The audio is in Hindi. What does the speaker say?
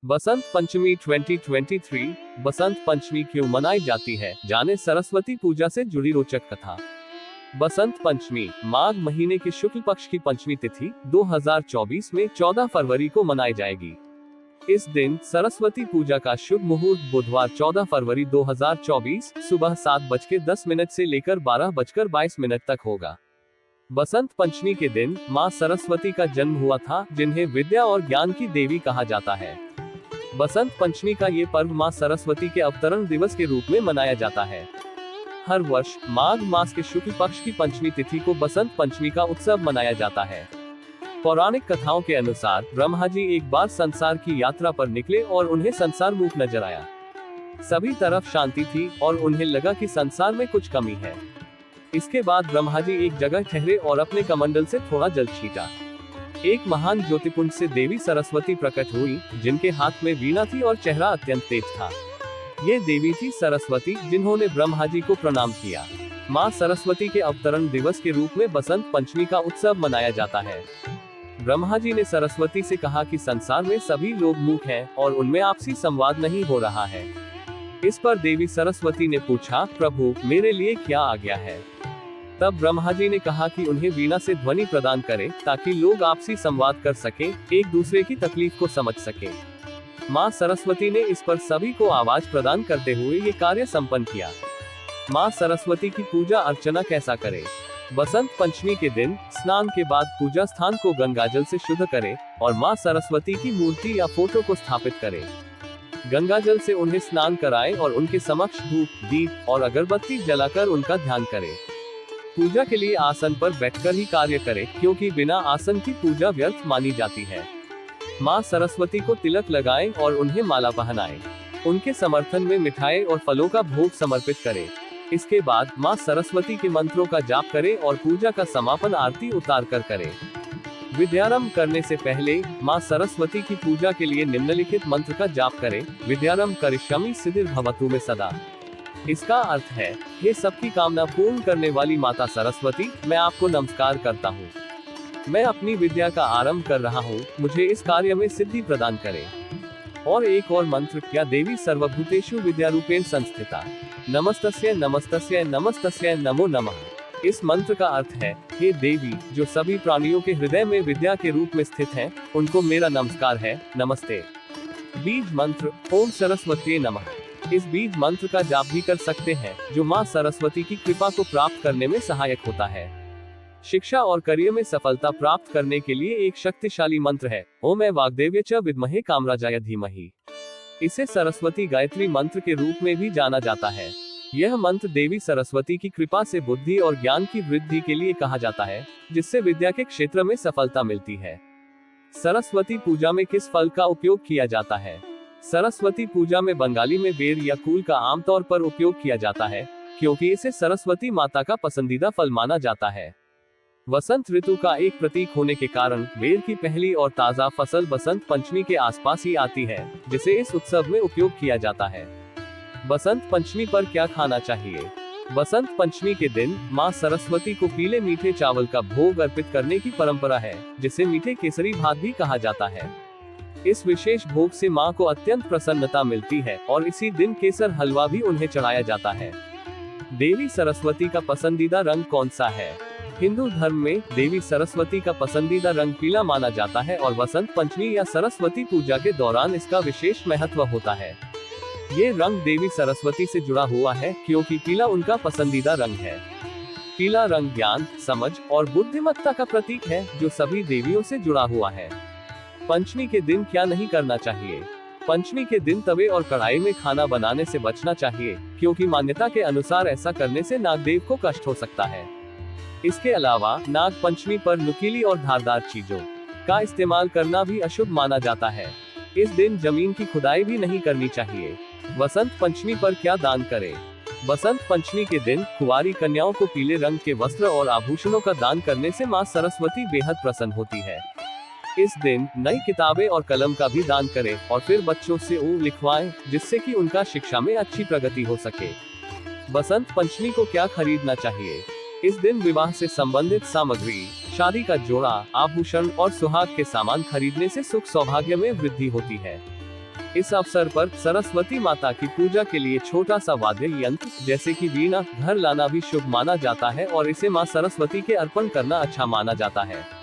बसंत पंचमी 2023। बसंत पंचमी क्यों मनाई जाती है, जाने सरस्वती पूजा से जुड़ी रोचक कथा। बसंत पंचमी माघ महीने के शुक्ल पक्ष की पंचमी तिथि 2024 में 14 फरवरी को मनाई जाएगी। इस दिन सरस्वती पूजा का शुभ मुहूर्त बुधवार 14 फरवरी 2024 सुबह 7:10 से लेकर 12:22 तक होगा। बसंत पंचमी के दिन मां सरस्वती का जन्म हुआ था, जिन्हें विद्या और ज्ञान की देवी कहा जाता है। बसंत पंचमी का ये पर्व मां सरस्वती के अवतरण दिवस के रूप में मनाया जाता है। हर वर्ष माघ मास के शुक्ल पक्ष की पंचमी तिथि को बसंत पंचमी का उत्सव मनाया जाता है। पौराणिक कथाओं के अनुसार ब्रह्मा जी एक बार संसार की यात्रा पर निकले और उन्हें संसार मूक नजर आया। सभी तरफ शांति थी और उन्हें लगा कि संसार में कुछ कमी है। इसके बाद ब्रह्मा जी एक जगह ठहरे और अपने कमंडल से थोड़ा जल छीटा। एक महान ज्योतिपुंज से देवी सरस्वती प्रकट हुई, जिनके हाथ में वीणा थी और चेहरा अत्यंत तेज था। ये देवी थी सरस्वती, जिन्होंने ब्रह्मा जी को प्रणाम किया। मां सरस्वती के अवतरण दिवस के रूप में बसंत पंचमी का उत्सव मनाया जाता है। ब्रह्मा जी ने सरस्वती से कहा कि संसार में सभी लोग मूक हैं और उनमें आपसी संवाद नहीं हो रहा है। इस पर देवी सरस्वती ने पूछा, प्रभु मेरे लिए क्या आज्ञा है? तब ब्रह्मा जी ने कहा कि उन्हें वीणा से ध्वनि प्रदान करें, ताकि लोग आपसी संवाद कर सके, एक दूसरे की तकलीफ को समझ सके। मां सरस्वती ने इस पर सभी को आवाज प्रदान करते हुए ये कार्य संपन्न किया। मां सरस्वती की पूजा अर्चना कैसा करें? बसंत पंचमी के दिन स्नान के बाद पूजा स्थान को गंगाजल से शुद्ध करें और मां सरस्वती की मूर्ति या फोटो को स्थापित करें। गंगाजल से उन्हें स्नान कराएं और उनके समक्ष धूप, दीप और अगरबत्ती जलाकर उनका ध्यान करें। पूजा के लिए आसन पर बैठकर ही कार्य करें, क्योंकि बिना आसन की पूजा व्यर्थ मानी जाती है। मां सरस्वती को तिलक लगाएं और उन्हें माला पहनाएं। उनके समर्थन में मिठाई और फलों का भोग समर्पित करें। इसके बाद मां सरस्वती के मंत्रों का जाप करें और पूजा का समापन आरती उतार कर करें। विद्यारंभ करने से पहले मां सरस्वती की पूजा के लिए निम्नलिखित मंत्र का जाप करें। विद्यारंभ करिष्यामि सिद्धिर्भवतु में सदा। इसका अर्थ है, हे सबकी कामना पूर्ण करने वाली माता सरस्वती, मैं आपको नमस्कार करता हूँ। मैं अपनी विद्या का आरंभ कर रहा हूँ, मुझे इस कार्य में सिद्धि प्रदान करें। और एक और मंत्र, क्या देवी सर्वभूतेषु विद्यारूपेण संस्थिता, नमस्तस्यै नमस्तस्यै नमस्तस्यै नमो नमः। इस मंत्र का अर्थ है, हे देवी जो सभी प्राणियों के हृदय में विद्या के रूप में स्थित हैं, उनको मेरा नमस्कार है, नमस्ते। बीज मंत्र, ओम सरस्वती नमः। इस बीज मंत्र का जाप भी कर सकते हैं, जो मां सरस्वती की कृपा को प्राप्त करने में सहायक होता है। शिक्षा और करियर में सफलता प्राप्त करने के लिए एक शक्तिशाली मंत्र है, ओम वाग्देव्य च विद्महे कामराजाय धीमहि। इसे सरस्वती गायत्री मंत्र के रूप में भी जाना जाता है। यह मंत्र देवी सरस्वती की कृपा से बुद्धि और ज्ञान की वृद्धि के लिए कहा जाता है, जिससे विद्या के क्षेत्र में सफलता मिलती है। सरस्वती पूजा में किस फल का उपयोग किया जाता है? सरस्वती पूजा में बंगाली में बेर या कूल का आमतौर पर उपयोग किया जाता है, क्योंकि इसे सरस्वती माता का पसंदीदा फल माना जाता है। वसंत ऋतु का एक प्रतीक होने के कारण बेर की पहली और ताजा फसल बसंत पंचमी के आसपास ही आती है, जिसे इस उत्सव में उपयोग किया जाता है। बसंत पंचमी पर क्या खाना चाहिए? बसंत पंचमी के दिन मां सरस्वती को पीले मीठे चावल का भोग अर्पित करने की परंपरा है, जिसे मीठे केसरी भात भी कहा जाता है। इस विशेष भोग से मां को अत्यंत प्रसन्नता मिलती है और इसी दिन केसर हलवा भी उन्हें चढ़ाया जाता है। देवी सरस्वती का पसंदीदा रंग कौन सा है? हिंदू धर्म में देवी सरस्वती का पसंदीदा रंग पीला माना जाता है और बसंत पंचमी या सरस्वती पूजा के दौरान इसका विशेष महत्व होता है। ये रंग देवी सरस्वती से जुड़ा हुआ है, क्योंकि पीला उनका पसंदीदा रंग है। पीला रंग ज्ञान, समझ और बुद्धिमत्ता का प्रतीक है, जो सभी देवियों से जुड़ा हुआ है। पंचमी के दिन क्या नहीं करना चाहिए? पंचमी के दिन तवे और कढ़ाई में खाना बनाने से बचना चाहिए, क्योंकि मान्यता के अनुसार ऐसा करने से नागदेव को कष्ट हो सकता है। इसके अलावा नाग पंचमी पर नुकीली और धारदार चीजों का इस्तेमाल करना भी अशुभ माना जाता है। इस दिन जमीन की खुदाई भी नहीं करनी चाहिए। बसंत पंचमी पर क्या दान करें? बसंत पंचमी के दिन कुंवारी कन्याओं को पीले रंग के वस्त्र और आभूषणों का दान करने से मां सरस्वती बेहद प्रसन्न होती है। इस दिन नई किताबें और कलम का भी दान करें और फिर बच्चों से लिखवाएं, जिससे कि उनका शिक्षा में अच्छी प्रगति हो सके। बसंत पंचमी को क्या खरीदना चाहिए? इस दिन विवाह से संबंधित सामग्री, शादी का जोड़ा, आभूषण और सुहाग के सामान खरीदने से सुख सौभाग्य में वृद्धि होती है। इस अवसर पर सरस्वती माता की पूजा के लिए छोटा सा वाद्य यंत्र जैसे कि वीणा घर लाना भी शुभ माना जाता है और इसे मां सरस्वती के अर्पण करना अच्छा माना जाता है।